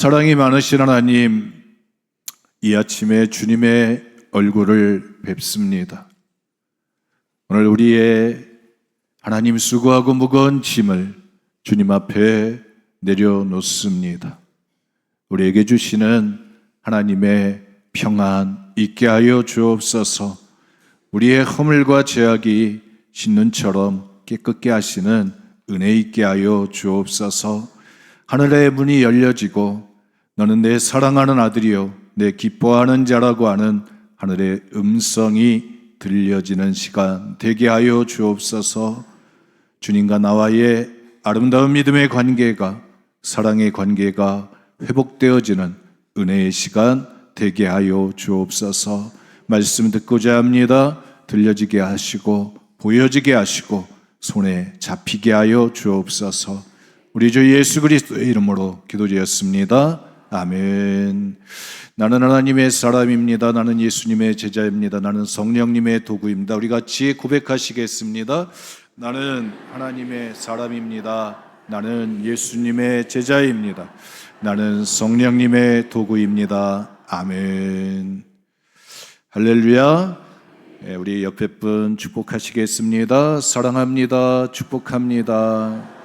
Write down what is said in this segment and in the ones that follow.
사랑이 많으신 하나님, 이 아침에 주님의 얼굴을 뵙습니다. 오늘 우리의 하나님 수고하고 무거운 짐을 주님 앞에 내려놓습니다. 우리에게 주시는 하나님의 평안 있게 하여 주옵소서. 우리의 허물과 죄악이 신눈처럼 깨끗게 하시는 은혜 있게 하여 주옵소서. 하늘의 문이 열려지고 너는 내 사랑하는 아들이요 내 기뻐하는 자라고 하는 하늘의 음성이 들려지는 시간 되게 하여 주옵소서. 주님과 나와의 아름다운 믿음의 관계가, 사랑의 관계가 회복되어지는 은혜의 시간 되게 하여 주옵소서. 말씀 듣고자 합니다. 들려지게 하시고 보여지게 하시고 손에 잡히게 하여 주옵소서. 우리 주 예수 그리스도의 이름으로 기도드렸습니다. 아멘. 나는 하나님의 사람입니다. 나는 예수님의 제자입니다. 나는 성령님의 도구입니다. 우리 같이 고백하시겠습니다. 나는 하나님의 사람입니다. 나는 예수님의 제자입니다. 나는 성령님의 도구입니다. 아멘. 할렐루야. 우리 옆에 분 축복하시겠습니다. 사랑합니다. 축복합니다.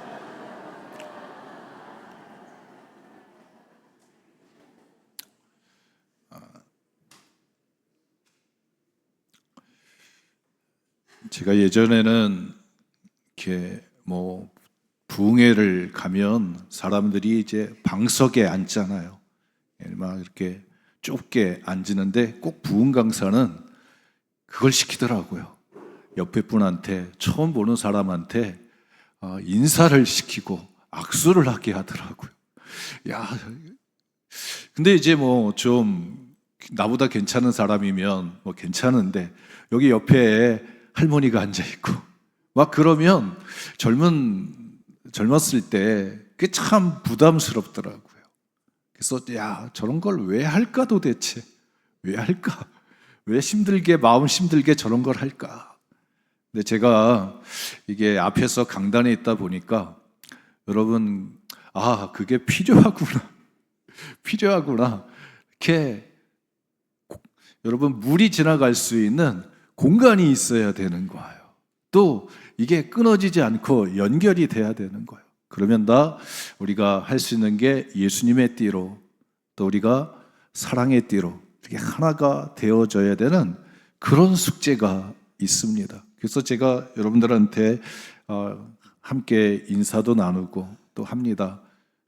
제가 예전에는 이렇게 부흥회를 가면 사람들이 이제 방석에 앉잖아요. 막 이렇게 좁게 앉는데 꼭 부흥 강사는 그걸 시키더라고요. 옆에 분한테, 처음 보는 사람한테 인사를 시키고 악수를 하게 하더라고요. 야, 근데 이제 좀 나보다 괜찮은 사람이면 괜찮은데 여기 옆에 할머니가 앉아있고 막 그러면 젊었을 때 그게 참 부담스럽더라고요. 그래서 저런 걸 왜 할까 도대체? 왜 할까? 왜 마음 힘들게 저런 걸 할까? 근데 제가 이게 앞에서 강단에 있다 보니까 여러분, 그게 필요하구나. 이렇게 여러분, 물이 지나갈 수 있는 공간이 있어야 되는 거예요. 또 이게 끊어지지 않고 연결이 돼야 되는 거예요. 그러면 우리가 할 수 있는 게 예수님의 띠로, 또 우리가 사랑의 띠로 이렇게 하나가 되어져야 되는 그런 숙제가 있습니다. 그래서 제가 여러분들한테 함께 인사도 나누고 또 합니다.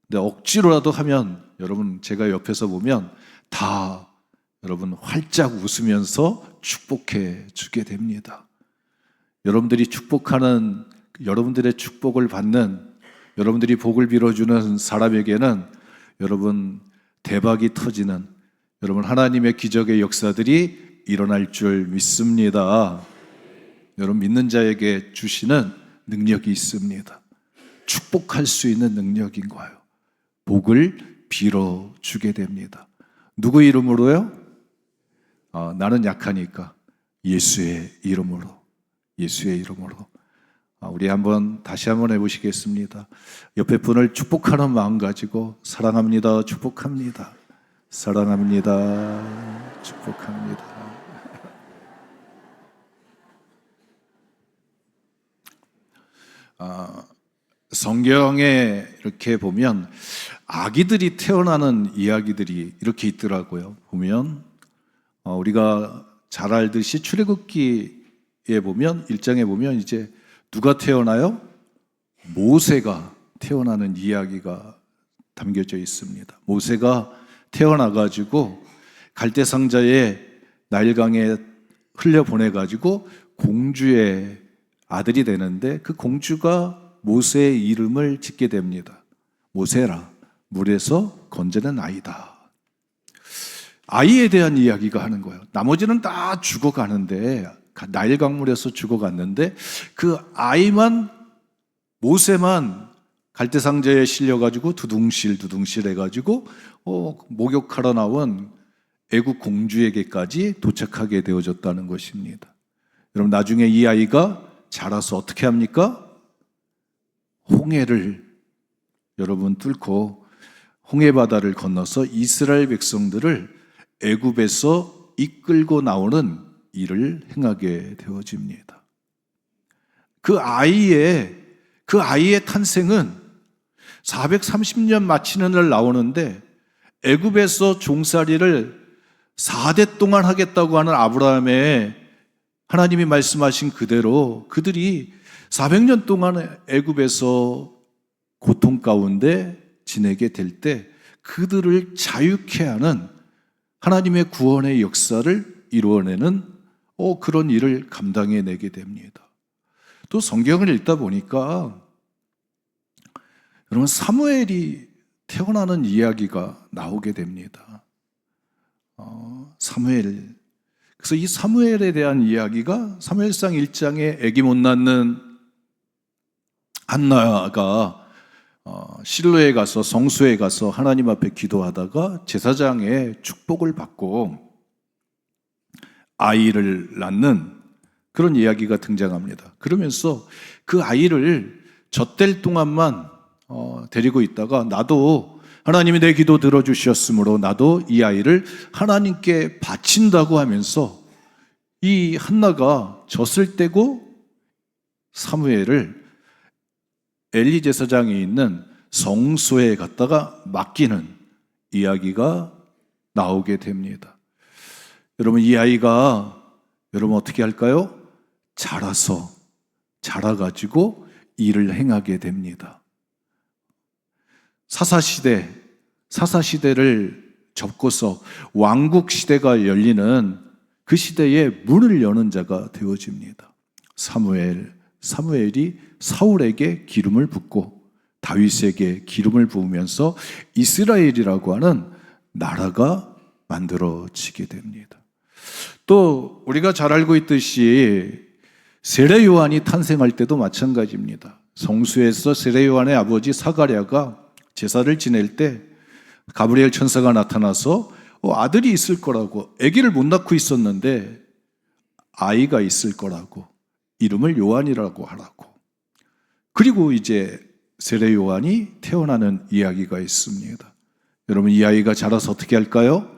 근데 억지로라도 하면 여러분, 제가 옆에서 보면 다 여러분 활짝 웃으면서 축복해 주게 됩니다. 여러분들이 축복하는, 여러분들의 축복을 받는, 여러분들이 복을 빌어주는 사람에게는 여러분 대박이 터지는, 여러분 하나님의 기적의 역사들이 일어날 줄 믿습니다. 여러분 믿는 자에게 주시는 능력이 있습니다. 축복할 수 있는 능력인 거예요. 복을 빌어주게 됩니다. 누구 이름으로요? 나는 약하니까 예수의 이름으로. 우리 다시 한번 해보시겠습니다. 옆에 분을 축복하는 마음 가지고 사랑합니다. 축복합니다. 사랑합니다. 축복합니다. 성경에 이렇게 보면 아기들이 태어나는 이야기들이 이렇게 있더라고요. 보면 우리가 잘 알듯이 출애굽기에 보면 1장에 보면 이제 누가 태어나요? 모세가 태어나는 이야기가 담겨져 있습니다. 모세가 태어나가지고 갈대상자에 나일강에 흘려보내가지고 공주의 아들이 되는데 그 공주가 모세의 이름을 짓게 됩니다. 모세라, 물에서 건져낸 아이다. 아이에 대한 이야기가 하는 거예요. 나머지는 다 죽어가는데, 나일 강물에서 죽어갔는데 그 아이만, 모세만 갈대상자에 실려가지고 두둥실 해가지고 목욕하러 나온 애국 공주에게까지 도착하게 되어졌다는 것입니다. 여러분, 나중에 이 아이가 자라서 어떻게 합니까? 홍해를 여러분 뚫고 홍해 바다를 건너서 이스라엘 백성들을 애굽에서 이끌고 나오는 일을 행하게 되어집니다. 그 아이의 탄생은 430년 마치는 날 나오는데 애굽에서 종살이를 4대 동안 하겠다고 하는 아브라함의 하나님이 말씀하신 그대로 그들이 400년 동안 애굽에서 고통 가운데 지내게 될 때 그들을 자유케 하는 하나님의 구원의 역사를 이루어내는 그런 일을 감당해내게 됩니다. 또 성경을 읽다 보니까 여러분 사무엘이 태어나는 이야기가 나오게 됩니다. 사무엘. 그래서 이 사무엘에 대한 이야기가 사무엘상 1장에 아기 못 낳는 한나가 실로에 가서 성소에 가서 하나님 앞에 기도하다가 제사장의 축복을 받고 아이를 낳는 그런 이야기가 등장합니다. 그러면서 그 아이를 젖될 동안만 데리고 있다가 나도 하나님이 내 기도 들어주셨으므로 나도 이 아이를 하나님께 바친다고 하면서 이 한나가 젖을 떼고 사무엘을 엘리 제사장이 있는 성소에 갔다가 맡기는 이야기가 나오게 됩니다. 여러분 이 아이가 여러분 어떻게 할까요? 자라가지고 일을 행하게 됩니다. 사사시대를 접고서 왕국시대가 열리는 그 시대에 문을 여는 자가 되어집니다. 사무엘이 사울에게 기름을 붓고 다윗에게 기름을 부으면서 이스라엘이라고 하는 나라가 만들어지게 됩니다. 또 우리가 잘 알고 있듯이 세례 요한이 탄생할 때도 마찬가지입니다. 성수에서 세례 요한의 아버지 사가랴가 제사를 지낼 때 가브리엘 천사가 나타나서 아들이 있을 거라고, 아기를 못 낳고 있었는데 아이가 있을 거라고, 이름을 요한이라고 하라고. 그리고 이제 세례 요한이 태어나는 이야기가 있습니다. 여러분 이 아이가 자라서 어떻게 할까요?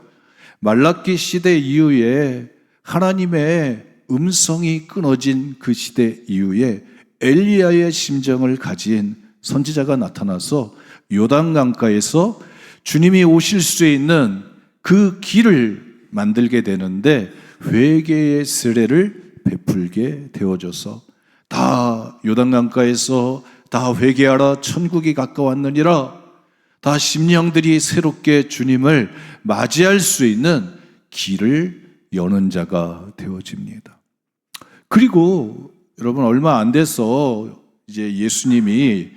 말라기 시대 이후에 하나님의 음성이 끊어진 그 시대 이후에 엘리야의 심정을 가진 선지자가 나타나서 요단강가에서 주님이 오실 수 있는 그 길을 만들게 되는데 회개의 세례를 베풀게 되어져서 다 요단강가에서 다 회개하라 천국이 가까웠느니라, 다 심령들이 새롭게 주님을 맞이할 수 있는 길을 여는 자가 되어집니다. 그리고 여러분 얼마 안 돼서 이제 예수님이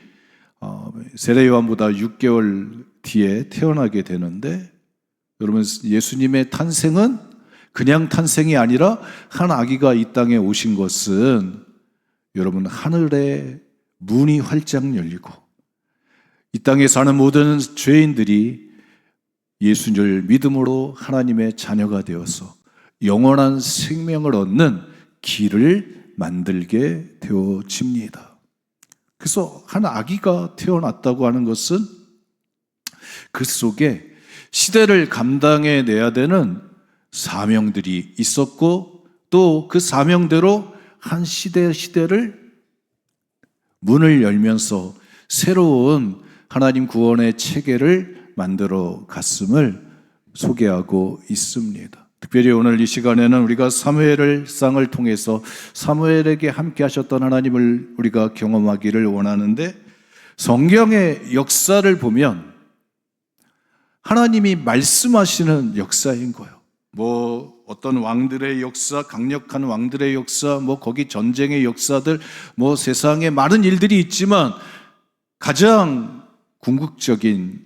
세례 요한보다 6개월 뒤에 태어나게 되는데, 여러분 예수님의 탄생은 그냥 탄생이 아니라 한 아기가 이 땅에 오신 것은 여러분 하늘의 문이 활짝 열리고 이 땅에 사는 모든 죄인들이 예수를 믿음으로 하나님의 자녀가 되어서 영원한 생명을 얻는 길을 만들게 되어집니다. 그래서 한 아기가 태어났다고 하는 것은 그 속에 시대를 감당해내야 되는 사명들이 있었고 또 그 사명대로 한 시대를 문을 열면서 새로운 하나님 구원의 체계를 만들어 갔음을 소개하고 있습니다. 특별히 오늘 이 시간에는 우리가 사무엘상을 통해서 사무엘에게 함께 하셨던 하나님을 우리가 경험하기를 원하는데, 성경의 역사를 보면 하나님이 말씀하시는 역사인 거예요. 어떤 왕들의 역사, 강력한 왕들의 역사, 거기 전쟁의 역사들, 세상에 많은 일들이 있지만 가장 궁극적인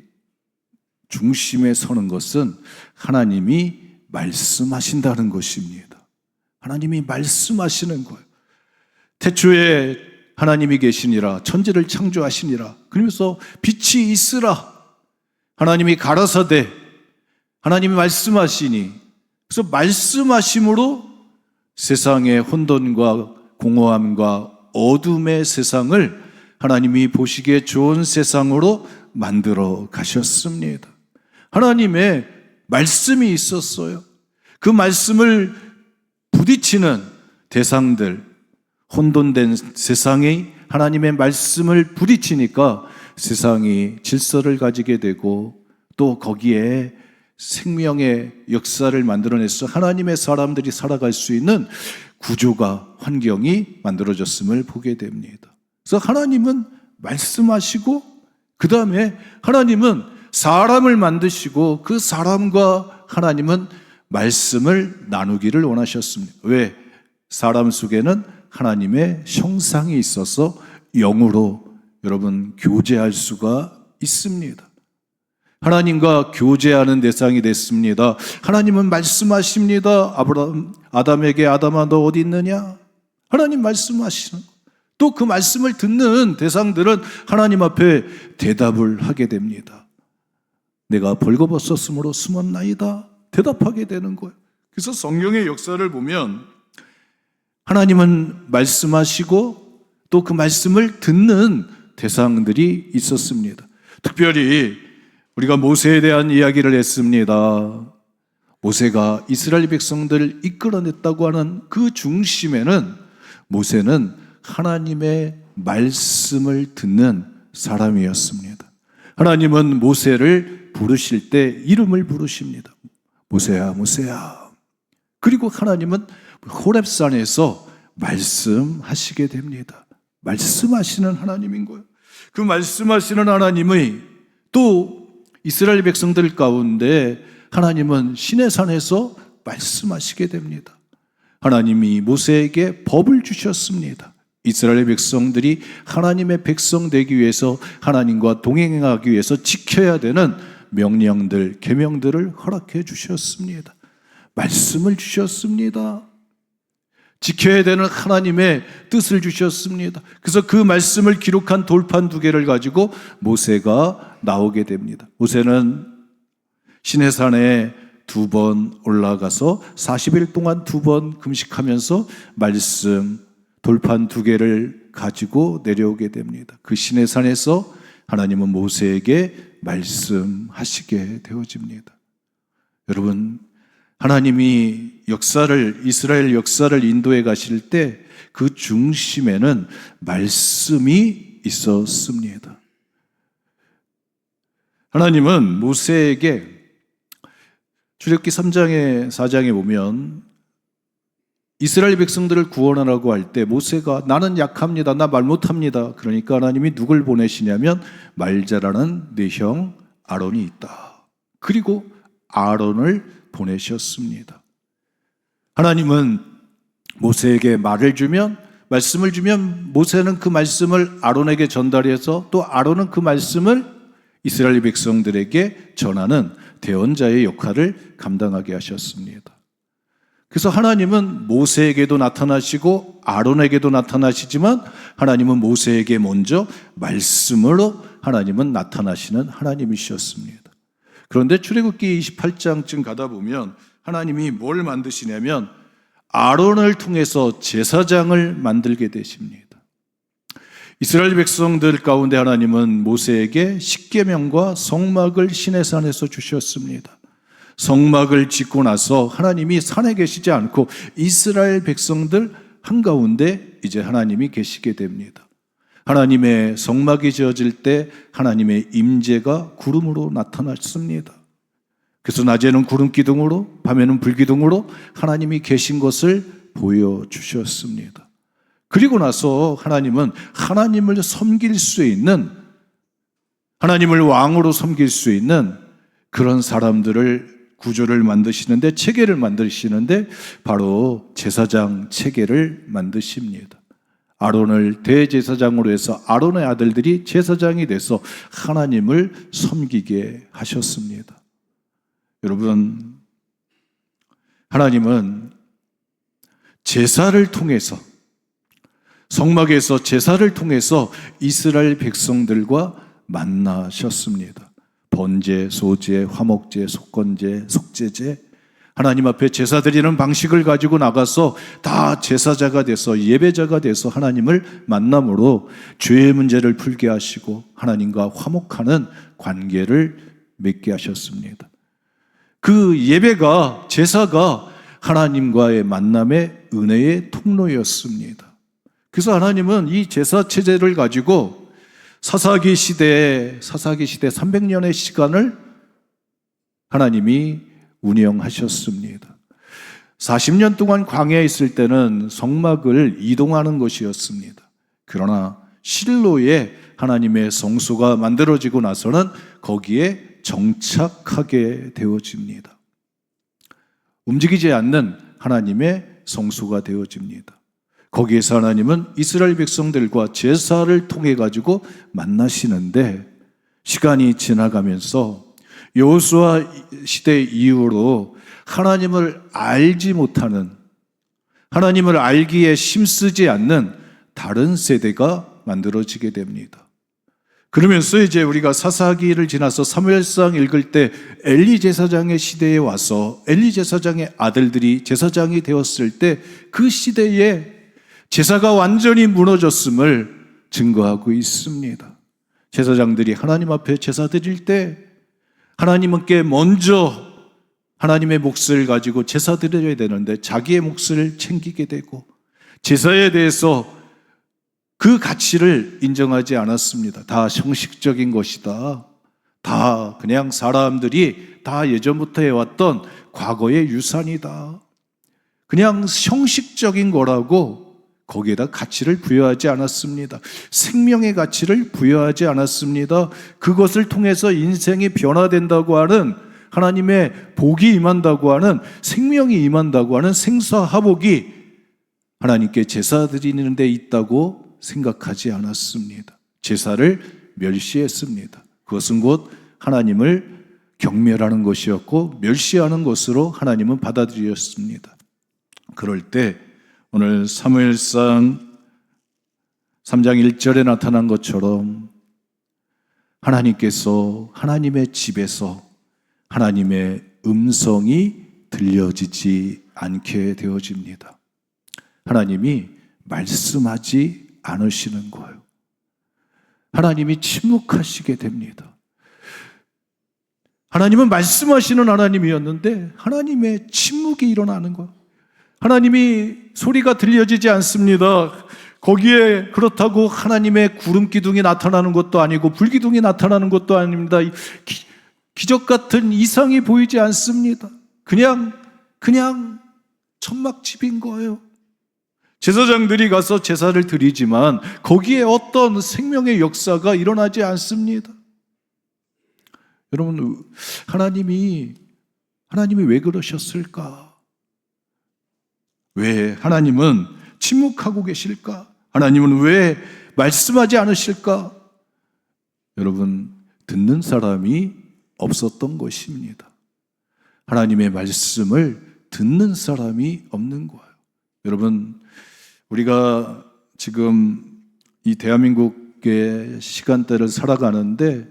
중심에 서는 것은 하나님이 말씀하신다는 것입니다. 하나님이 말씀하시는 거예요. 태초에 하나님이 계시니라, 천지를 창조하시니라. 그러면서 빛이 있으라. 하나님이 가라사대, 하나님이 말씀하시니, 그래서 말씀하심으로 세상의 혼돈과 공허함과 어둠의 세상을 하나님이 보시기에 좋은 세상으로 만들어 가셨습니다. 하나님의 말씀이 있었어요. 그 말씀을 부딪히는 대상들, 혼돈된 세상이 하나님의 말씀을 부딪히니까 세상이 질서를 가지게 되고 또 거기에 생명의 역사를 만들어내서 하나님의 사람들이 살아갈 수 있는 구조가, 환경이 만들어졌음을 보게 됩니다. 그래서 하나님은 말씀하시고 그 다음에 하나님은 사람을 만드시고 그 사람과 하나님은 말씀을 나누기를 원하셨습니다. 왜? 사람 속에는 하나님의 형상이 있어서 영으로 여러분 교제할 수가 있습니다. 하나님과 교제하는 대상이 됐습니다. 하나님은 말씀하십니다. 아담에게 아담아 너 어디 있느냐? 하나님 말씀하시는 거. 또 그 말씀을 듣는 대상들은 하나님 앞에 대답을 하게 됩니다. 내가 벌거벗었으므로 숨었나이다. 대답하게 되는 거예요. 그래서 성경의 역사를 보면 하나님은 말씀하시고 또 그 말씀을 듣는 대상들이 있었습니다. 특별히 우리가 모세에 대한 이야기를 했습니다. 모세가 이스라엘 백성들을 이끌어냈다고 하는 그 중심에는 모세는 하나님의 말씀을 듣는 사람이었습니다. 하나님은 모세를 부르실 때 이름을 부르십니다. 모세야, 모세야. 그리고 하나님은 호렙산에서 말씀하시게 됩니다. 말씀하시는 하나님인 거예요. 그 말씀하시는 하나님의 또 이스라엘 백성들 가운데 하나님은 시내산에서 말씀하시게 됩니다. 하나님이 모세에게 법을 주셨습니다. 이스라엘 백성들이 하나님의 백성 되기 위해서 하나님과 동행하기 위해서 지켜야 되는 명령들, 계명들을 허락해 주셨습니다. 말씀을 주셨습니다. 지켜야 되는 하나님의 뜻을 주셨습니다. 그래서 그 말씀을 기록한 돌판 2개를 가지고 모세가 나오게 됩니다. 모세는 시내산에 2번 올라가서 40일 동안 2번 금식하면서 말씀 돌판 2개를 가지고 내려오게 됩니다. 그 시내산에서 하나님은 모세에게 말씀하시게 되어집니다. 여러분, 하나님이 이스라엘 역사를 인도해 가실 때 그 중심에는 말씀이 있었습니다. 하나님은 모세에게 출애굽기 3장에 4장에 보면 이스라엘 백성들을 구원하라고 할 때 모세가 나는 약합니다. 나 말 못합니다. 그러니까 하나님이 누굴 보내시냐면 말 잘하는 네 형 아론이 있다. 그리고 아론을 보내셨습니다. 하나님은 모세에게 말씀을 주면 모세는 그 말씀을 아론에게 전달해서 또 아론은 그 말씀을 이스라엘 백성들에게 전하는 대언자의 역할을 감당하게 하셨습니다. 그래서 하나님은 모세에게도 나타나시고 아론에게도 나타나시지만 하나님은 모세에게 먼저 말씀으로 하나님은 나타나시는 하나님이셨습니다. 그런데 출애굽기 28장쯤 가다 보면 하나님이 뭘 만드시냐면 아론을 통해서 제사장을 만들게 되십니다. 이스라엘 백성들 가운데 하나님은 모세에게 십계명과 성막을 시내산에서 주셨습니다. 성막을 짓고 나서 하나님이 산에 계시지 않고 이스라엘 백성들 한가운데 이제 하나님이 계시게 됩니다. 하나님의 성막이 지어질 때 하나님의 임재가 구름으로 나타났습니다. 그래서 낮에는 구름 기둥으로 밤에는 불 기둥으로 하나님이 계신 것을 보여주셨습니다. 그리고 나서 하나님은 하나님을 섬길 수 있는, 하나님을 왕으로 섬길 수 있는 그런 사람들을 구조를 만드시는데, 체계를 만드시는데 바로 제사장 체계를 만드십니다. 아론을 대제사장으로 해서 아론의 아들들이 제사장이 돼서 하나님을 섬기게 하셨습니다. 여러분, 하나님은 제사를 통해서, 성막에서 제사를 통해서 이스라엘 백성들과 만나셨습니다. 번제, 소제, 화목제, 속건제, 속제제, 하나님 앞에 제사 드리는 방식을 가지고 나가서 다 제사자가 돼서 예배자가 돼서 하나님을 만남으로 죄의 문제를 풀게 하시고 하나님과 화목하는 관계를 맺게 하셨습니다. 그 예배가, 제사가 하나님과의 만남의 은혜의 통로였습니다. 그래서 하나님은 이 제사 체제를 가지고 사사기 시대 300년의 시간을 하나님이 운영하셨습니다. 40년 동안 광야에 있을 때는 성막을 이동하는 것이었습니다. 그러나 실로에 하나님의 성소가 만들어지고 나서는 거기에 정착하게 되어집니다. 움직이지 않는 하나님의 성소가 되어집니다. 거기에서 하나님은 이스라엘 백성들과 제사를 통해 가지고 만나시는데, 시간이 지나가면서 여호수아 시대 이후로 하나님을 알지 못하는, 하나님을 알기에 힘쓰지 않는 다른 세대가 만들어지게 됩니다. 그러면서 이제 우리가 사사기를 지나서 사무엘상 읽을 때 엘리 제사장의 시대에 와서 엘리 제사장의 아들들이 제사장이 되었을 때 그 시대에 제사가 완전히 무너졌음을 증거하고 있습니다. 제사장들이 하나님 앞에 제사 드릴 때 하나님께 먼저 하나님의 몫을 가지고 제사 드려야 되는데 자기의 몫을 챙기게 되고 제사에 대해서 그 가치를 인정하지 않았습니다. 다 형식적인 것이다. 다 그냥 사람들이 다 예전부터 해왔던 과거의 유산이다. 그냥 형식적인 거라고 거기에다 가치를 부여하지 않았습니다. 생명의 가치를 부여하지 않았습니다. 그것을 통해서 인생이 변화된다고 하는, 하나님의 복이 임한다고 하는, 생명이 임한다고 하는 생사화복이 하나님께 제사 드리는 데 있다고 생각하지 않았습니다. 제사를 멸시했습니다. 그것은 곧 하나님을 경멸하는 것이었고 멸시하는 것으로 하나님은 받아들였습니다. 그럴 때 오늘 사무엘상 3장 1절에 나타난 것처럼 하나님께서 하나님의 집에서 하나님의 음성이 들려지지 않게 되어집니다. 하나님이 말씀하지 않으시는 거예요. 하나님이 침묵하시게 됩니다. 하나님은 말씀하시는 하나님이었는데 하나님의 침묵이 일어나는 거예요. 하나님이 소리가 들려지지 않습니다. 거기에 그렇다고 하나님의 구름 기둥이 나타나는 것도 아니고 불기둥이 나타나는 것도 아닙니다. 기적 같은 이상이 보이지 않습니다. 그냥 천막집인 거예요. 제사장들이 가서 제사를 드리지만 거기에 어떤 생명의 역사가 일어나지 않습니다. 여러분, 하나님이 왜 그러셨을까? 왜 하나님은 침묵하고 계실까? 하나님은 왜 말씀하지 않으실까? 여러분, 듣는 사람이 없었던 것입니다. 하나님의 말씀을 듣는 사람이 없는 거예요. 여러분, 우리가 지금 이 대한민국의 시간대를 살아가는데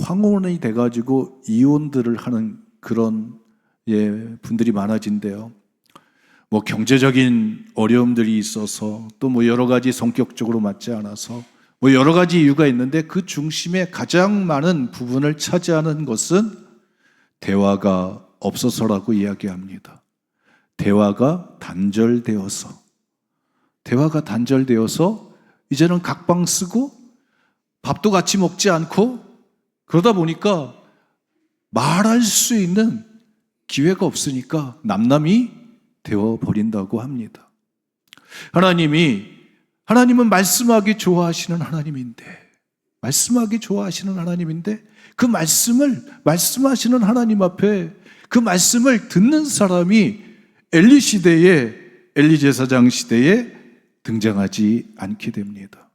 황혼이 돼가지고 이혼들을 하는 그런 분들이 많아진대요. 뭐 경제적인 어려움들이 있어서 또 뭐 여러 가지 성격적으로 맞지 않아서 뭐 여러 가지 이유가 있는데 그 중심에 가장 많은 부분을 차지하는 것은 대화가 없어서라고 이야기합니다. 대화가 단절되어서 이제는 각방 쓰고 밥도 같이 먹지 않고 그러다 보니까 말할 수 있는 기회가 없으니까 남남이 되어버린다고 합니다. 하나님은 말씀하기 좋아하시는 하나님인데 그 말씀하시는 하나님 앞에 그 말씀을 듣는 사람이 엘리 제사장 시대에 등장하지 않게 됩니다.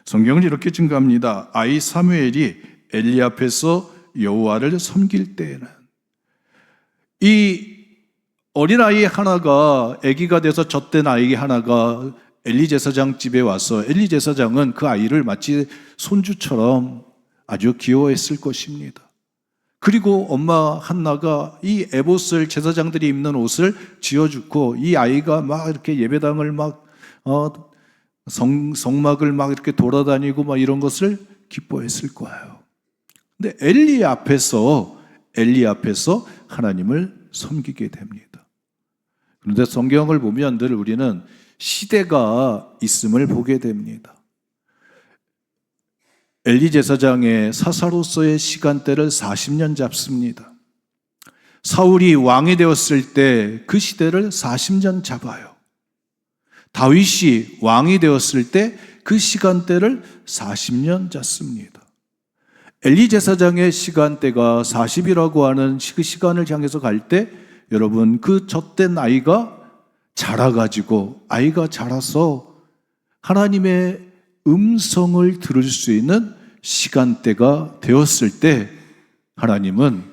성경은 이렇게 증가합니다. 아이 사무엘이 엘리 앞에서 여호와를 섬길 때에는 이 어린아이 하나가 아기가 돼서 젖된 아이 하나가 엘리 제사장 집에 와서 엘리 제사장은 그 아이를 마치 손주처럼 아주 귀여워했을 것입니다. 그리고 엄마 한나가 이 에봇을, 제사장들이 입는 옷을 지어주고, 이 아이가 막 이렇게 예배당을 막 성막을 막 이렇게 돌아다니고 막 이런 것을 기뻐했을 거예요. 근데 엘리 앞에서 하나님을 섬기게 됩니다. 그런데 성경을 보면 늘 우리는 시대가 있음을 보게 됩니다. 엘리 제사장의 사사로서의 시간대를 40년 잡습니다. 사울이 왕이 되었을 때 그 시대를 40년 잡아요. 다윗이 왕이 되었을 때 그 시간대를 40년 잡습니다. 엘리 제사장의 시간대가 40이라고 하는 그 시간을 향해서 갈 때, 여러분, 그 젖된 아이가 자라가지고, 아이가 자라서 하나님의 음성을 들을 수 있는 시간대가 되었을 때, 하나님은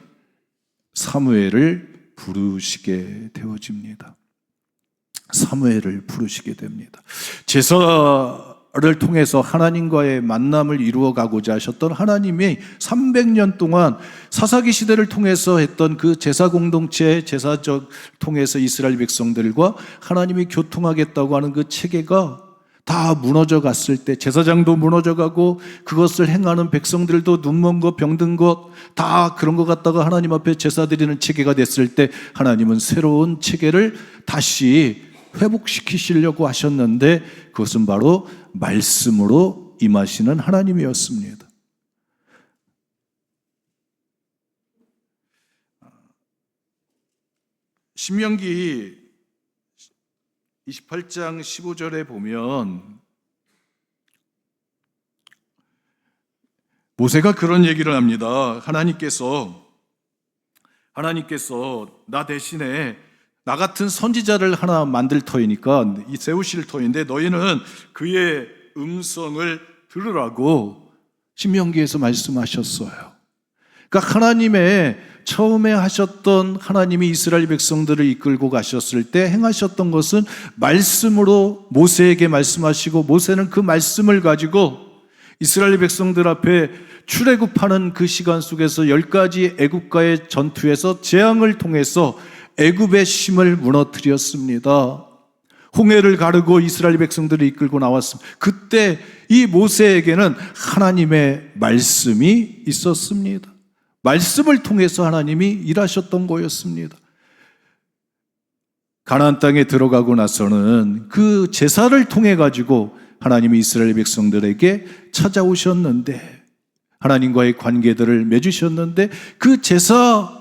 사무엘을 부르시게 되어집니다. 사무엘을 부르시게 됩니다. 제사를 통해서 하나님과의 만남을 이루어가고자 하셨던 하나님이 300년 동안 사사기 시대를 통해서 했던 그 제사 공동체, 제사적 통해서 이스라엘 백성들과 하나님이 교통하겠다고 하는 그 체계가 다 무너져 갔을 때, 제사장도 무너져 가고 그것을 행하는 백성들도 눈먼 것, 병든 것, 다 그런 것 갖다가 하나님 앞에 제사 드리는 체계가 됐을 때, 하나님은 새로운 체계를 다시 회복시키시려고 하셨는데, 그것은 바로 말씀으로 임하시는 하나님이었습니다. 신명기 28장 15절에 보면 모세가 그런 얘기를 합니다. 하나님께서 나 대신에 나 같은 선지자를 하나 만들 터이니까, 이 세우실 터인데 너희는 그의 음성을 들으라고 신명기에서 말씀하셨어요. 그러니까 하나님의 처음에 하셨던, 하나님이 이스라엘 백성들을 이끌고 가셨을 때 행하셨던 것은 말씀으로 모세에게 말씀하시고, 모세는 그 말씀을 가지고 이스라엘 백성들 앞에 출애굽하는 그 시간 속에서 10가지 애굽과의 전투에서 재앙을 통해서 애굽의 힘을 무너뜨렸습니다. 홍해를 가르고 이스라엘 백성들을 이끌고 나왔습니다. 그때 이 모세에게는 하나님의 말씀이 있었습니다. 말씀을 통해서 하나님이 일하셨던 거였습니다. 가나안 땅에 들어가고 나서는 그 제사를 통해 가지고 하나님이 이스라엘 백성들에게 찾아오셨는데, 하나님과의 관계들을 맺으셨는데, 그 제사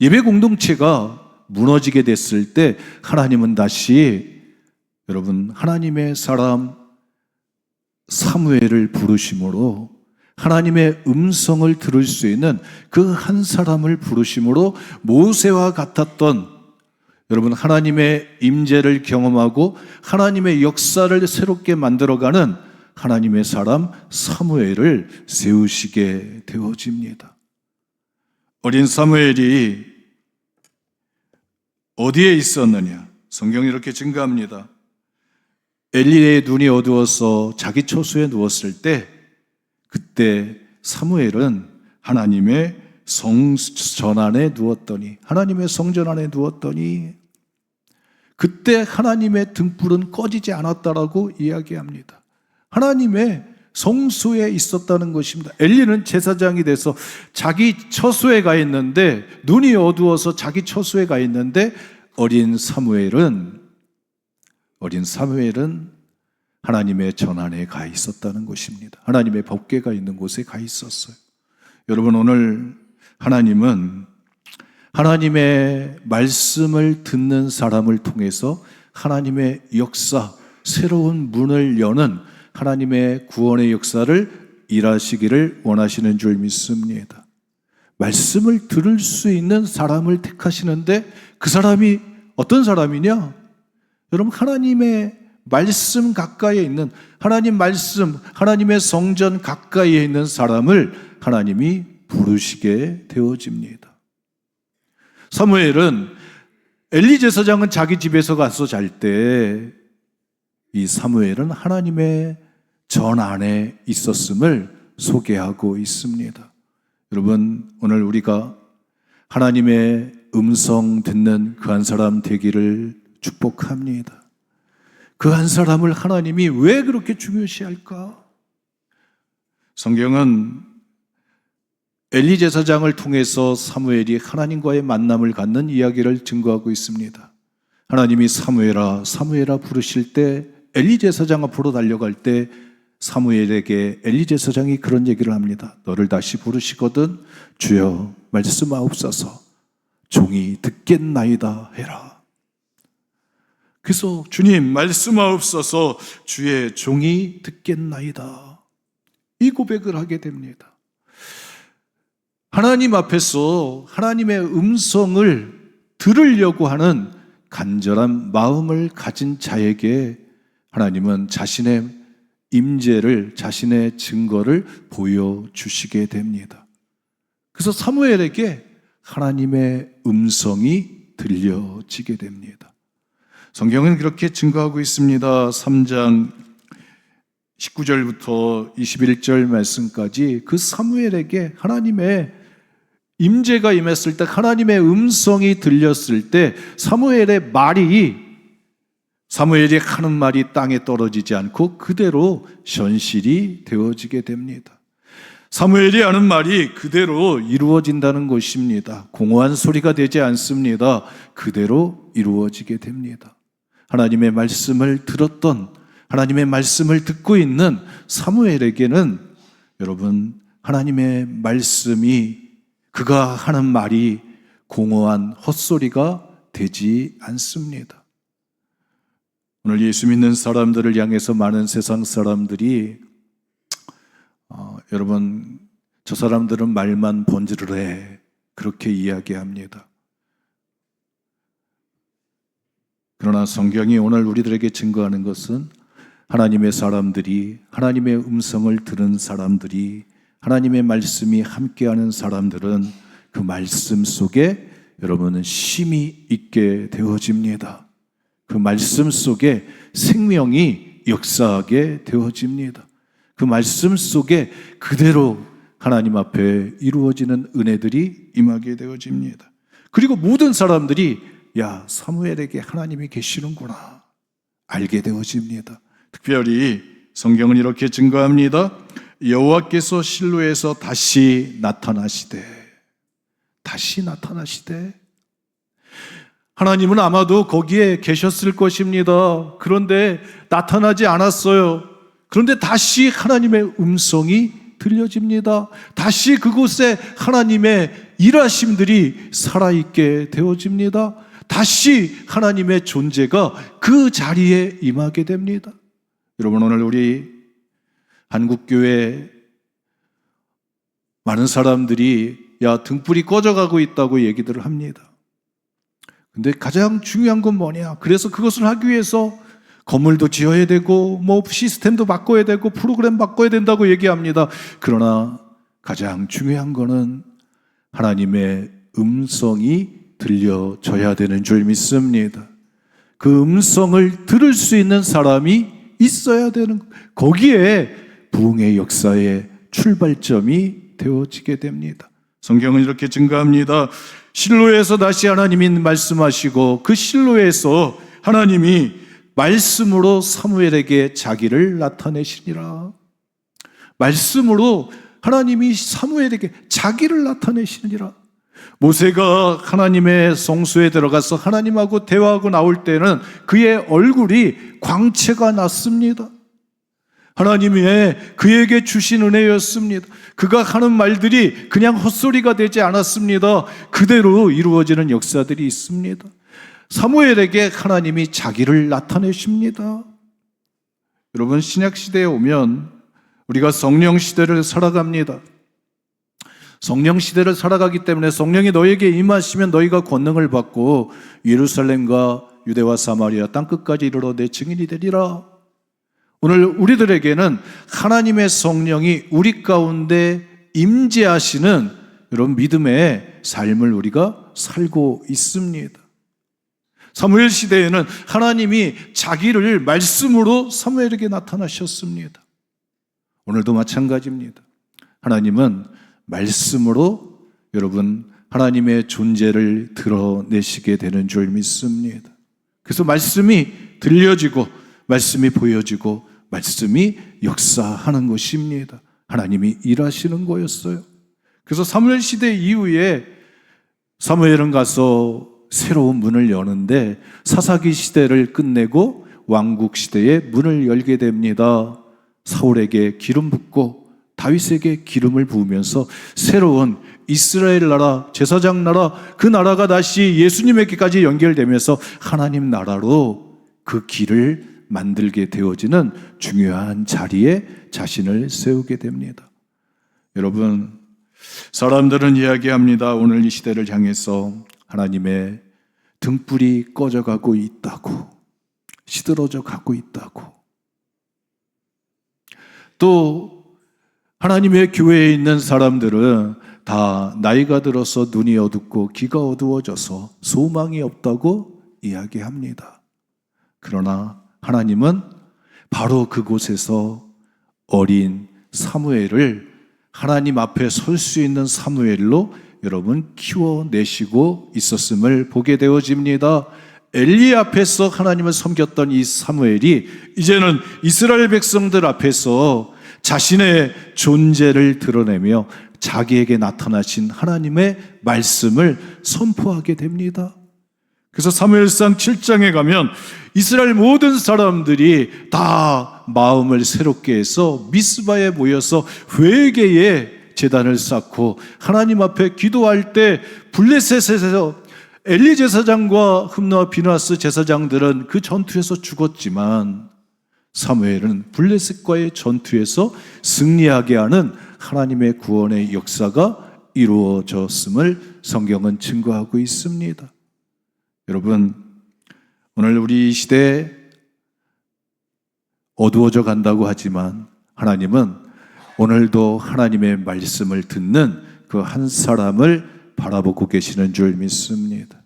예배 공동체가 무너지게 됐을 때 하나님은 다시, 여러분, 하나님의 사람 사무엘을 부르심으로, 하나님의 음성을 들을 수 있는 그 한 사람을 부르심으로 모세와 같았던, 여러분, 하나님의 임재를 경험하고 하나님의 역사를 새롭게 만들어가는 하나님의 사람 사무엘을 세우시게 되어집니다. 어린 사무엘이 어디에 있었느냐? 성경이 이렇게 증가합니다. 엘리의 눈이 어두워서 자기 처소에 누웠을 때, 그때 사무엘은 하나님의 성전 안에 누웠더니, 하나님의 성전 안에 누웠더니 그때 하나님의 등불은 꺼지지 않았다라고 이야기합니다. 하나님의 성소에 있었다는 것입니다. 엘리는 제사장이 돼서 자기 처소에 가 있는데, 눈이 어두워서 자기 처소에 가 있는데, 어린 사무엘은 하나님의 전안에 가 있었다는 것입니다. 하나님의 법궤가 있는 곳에 가 있었어요. 여러분, 오늘 하나님은 하나님의 말씀을 듣는 사람을 통해서 하나님의 역사, 새로운 문을 여는 하나님의 구원의 역사를 일하시기를 원하시는 줄 믿습니다. 말씀을 들을 수 있는 사람을 택하시는데, 그 사람이 어떤 사람이냐? 여러분, 하나님의 말씀 가까이에 있는, 하나님 말씀, 하나님의 성전 가까이에 있는 사람을 하나님이 부르시게 되어집니다. 사무엘은, 엘리 제사장은 자기 집에서 가서 잘 때, 이 사무엘은 하나님의 전 안에 있었음을 소개하고 있습니다. 여러분, 오늘 우리가 하나님의 음성 듣는 그 한 사람 되기를 축복합니다. 그 한 사람을 하나님이 왜 그렇게 중요시할까? 성경은 엘리 제사장을 통해서 사무엘이 하나님과의 만남을 갖는 이야기를 증거하고 있습니다. 하나님이 사무엘아, 사무엘아 부르실 때 엘리 제사장 앞으로 달려갈 때 사무엘에게 엘리 제사장이 그런 얘기를 합니다. 너를 다시 부르시거든 주여 말씀하옵소서, 종이 듣겠나이다 해라. 그래서 주님 말씀하옵소서, 주의 종이 듣겠나이다, 이 고백을 하게 됩니다. 하나님 앞에서 하나님의 음성을 들으려고 하는 간절한 마음을 가진 자에게 하나님은 자신의 임재를, 자신의 증거를 보여주시게 됩니다. 그래서 사무엘에게 하나님의 음성이 들려지게 됩니다. 성경은 그렇게 증거하고 있습니다. 3장 19절부터 21절 말씀까지 그 사무엘에게 하나님의 임재가 임했을 때, 하나님의 음성이 들렸을 때 사무엘의 말이, 사무엘이 하는 말이 땅에 떨어지지 않고 그대로 현실이 되어지게 됩니다. 사무엘이 하는 말이 그대로 이루어진다는 것입니다. 공허한 소리가 되지 않습니다. 그대로 이루어지게 됩니다. 하나님의 말씀을 들었던, 하나님의 말씀을 듣고 있는 사무엘에게는 여러분, 하나님의 말씀이, 그가 하는 말이 공허한 헛소리가 되지 않습니다. 오늘 예수 믿는 사람들을 향해서 많은 세상 사람들이 여러분, 저 사람들은 말만 번지르르 해, 그렇게 이야기합니다. 그러나 성경이 오늘 우리들에게 증거하는 것은 하나님의 사람들이, 하나님의 음성을 들은 사람들이, 하나님의 말씀이 함께하는 사람들은 그 말씀 속에 여러분은 쉼이 있게 되어집니다. 그 말씀 속에 생명이 역사하게 되어집니다. 그 말씀 속에 그대로 하나님 앞에 이루어지는 은혜들이 임하게 되어집니다. 그리고 모든 사람들이 야, 사무엘에게 하나님이 계시는구나 알게 되어집니다. 특별히 성경은 이렇게 증거합니다. 여호와께서 실로에서 다시 나타나시되, 다시 나타나시되, 하나님은 아마도 거기에 계셨을 것입니다. 그런데 나타나지 않았어요. 그런데 다시 하나님의 음성이 들려집니다. 다시 그곳에 하나님의 일하심들이 살아있게 되어집니다. 다시 하나님의 존재가 그 자리에 임하게 됩니다. 여러분, 오늘 우리 한국교회 많은 사람들이 야, 등불이 꺼져가고 있다고 얘기들을 합니다. 근데 가장 중요한 건 뭐냐? 그래서 그것을 하기 위해서 건물도 지어야 되고 뭐 시스템도 바꿔야 되고 프로그램 바꿔야 된다고 얘기합니다. 그러나 가장 중요한 거는 하나님의 음성이 들려져야 되는 줄 믿습니다. 그 음성을 들을 수 있는 사람이 있어야 되는, 거기에 부흥의 역사의 출발점이 되어지게 됩니다. 성경은 이렇게 증거합니다. 실로에서 다시 하나님이 말씀하시고 그 실로에서 하나님이 말씀으로 사무엘에게 자기를 나타내시니라. 말씀으로 하나님이 사무엘에게 자기를 나타내시니라. 모세가 하나님의 성소에 들어가서 하나님하고 대화하고 나올 때는 그의 얼굴이 광채가 났습니다. 하나님이 그에게 주신 은혜였습니다. 그가 하는 말들이 그냥 헛소리가 되지 않았습니다. 그대로 이루어지는 역사들이 있습니다. 사무엘에게 하나님이 자기를 나타내십니다. 여러분, 신약시대에 오면 우리가 성령시대를 살아갑니다. 성령시대를 살아가기 때문에 성령이 너에게 임하시면 너희가 권능을 받고 예루살렘과 유대와 사마리아 땅끝까지 이르러 내 증인이 되리라. 오늘 우리들에게는 하나님의 성령이 우리 가운데 임재하시는 이런 믿음의 삶을 우리가 살고 있습니다. 사무엘 시대에는 하나님이 자기를 말씀으로 사무엘에게 나타나셨습니다. 오늘도 마찬가지입니다. 하나님은 말씀으로 여러분 하나님의 존재를 드러내시게 되는 줄 믿습니다. 그래서 말씀이 들려지고 말씀이 보여지고 말씀이 역사하는 것입니다. 하나님이 일하시는 거였어요. 그래서 사무엘 시대 이후에 사무엘은 가서 새로운 문을 여는데 사사기 시대를 끝내고 왕국 시대의 문을 열게 됩니다. 사울에게 기름 붓고 다윗에게 기름을 부으면서 새로운 이스라엘 나라, 제사장 나라, 그 나라가 다시 예수님에게까지 연결되면서 하나님 나라로 그 길을 만들게 되어지는 중요한 자리에 자신을 세우게 됩니다. 여러분, 사람들은 이야기합니다. 오늘 이 시대를 향해서 하나님의 등불이 꺼져가고 있다고, 시들어져 가고 있다고. 또 하나님의 교회에 있는 사람들은 다 나이가 들어서 눈이 어둡고 귀가 어두워져서 소망이 없다고 이야기합니다. 그러나 하나님은 바로 그곳에서 어린 사무엘을 하나님 앞에 설 수 있는 사무엘로 여러분 키워내시고 있었음을 보게 되어집니다. 엘리 앞에서 하나님을 섬겼던 이 사무엘이 이제는 이스라엘 백성들 앞에서 자신의 존재를 드러내며 자기에게 나타나신 하나님의 말씀을 선포하게 됩니다. 그래서 사무엘상 7장에 가면 이스라엘 모든 사람들이 다 마음을 새롭게 해서 미스바에 모여서 회개의 제단을 쌓고 하나님 앞에 기도할 때 블레셋에서 엘리 제사장과 흠노와 비누아스 제사장들은 그 전투에서 죽었지만 사무엘은 블레셋과의 전투에서 승리하게 하는 하나님의 구원의 역사가 이루어졌음을 성경은 증거하고 있습니다. 여러분, 오늘 우리 이 시대에 어두워져 간다고 하지만 하나님은 오늘도 하나님의 말씀을 듣는 그 한 사람을 바라보고 계시는 줄 믿습니다.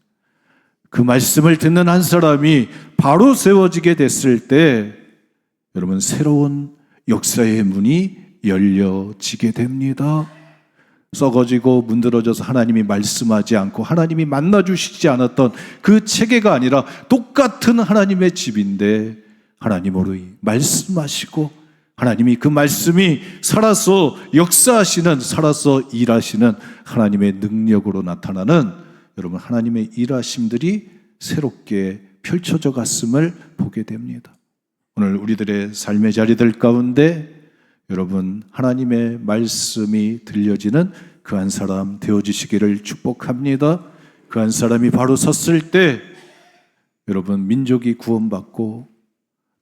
그 말씀을 듣는 한 사람이 바로 세워지게 됐을 때 여러분 새로운 역사의 문이 열려지게 됩니다. 썩어지고 문드러져서 하나님이 말씀하지 않고 하나님이 만나주시지 않았던 그 체계가 아니라 똑같은 하나님의 집인데 하나님으로 말씀하시고 하나님이 그 말씀이 살아서 역사하시는, 살아서 일하시는 하나님의 능력으로 나타나는 여러분 하나님의 일하심들이 새롭게 펼쳐져 갔음을 보게 됩니다. 오늘 우리들의 삶의 자리들 가운데 여러분 하나님의 말씀이 들려지는 그 한 사람 되어주시기를 축복합니다. 그 한 사람이 바로 섰을 때 여러분 민족이 구원받고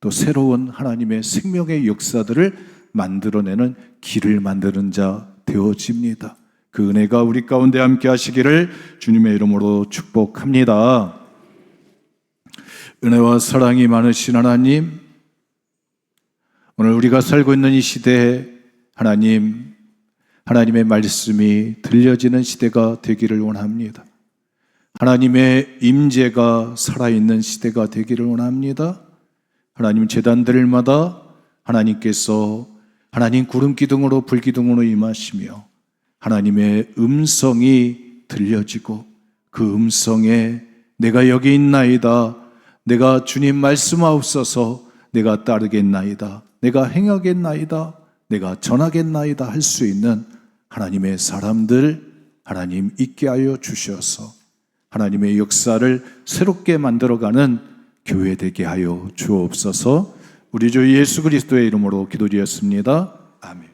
또 새로운 하나님의 생명의 역사들을 만들어내는 길을 만드는 자 되어집니다. 그 은혜가 우리 가운데 함께 하시기를 주님의 이름으로 축복합니다. 은혜와 사랑이 많으신 하나님, 오늘 우리가 살고 있는 이 시대에 하나님의 말씀이 들려지는 시대가 되기를 원합니다. 하나님의 임재가 살아있는 시대가 되기를 원합니다. 하나님 제단들마다 하나님께서 하나님 구름기둥으로 불기둥으로 임하시며 하나님의 음성이 들려지고 그 음성에 내가 여기 있나이다, 내가 주님 말씀하옵소서, 내가 따르겠나이다, 내가 행하겠나이다, 내가 전하겠나이다 할 수 있는 하나님의 사람들 하나님 있게 하여 주셔서 하나님의 역사를 새롭게 만들어가는 교회 되게 하여 주옵소서. 우리 주 예수 그리스도의 이름으로 기도드렸습니다. 아멘.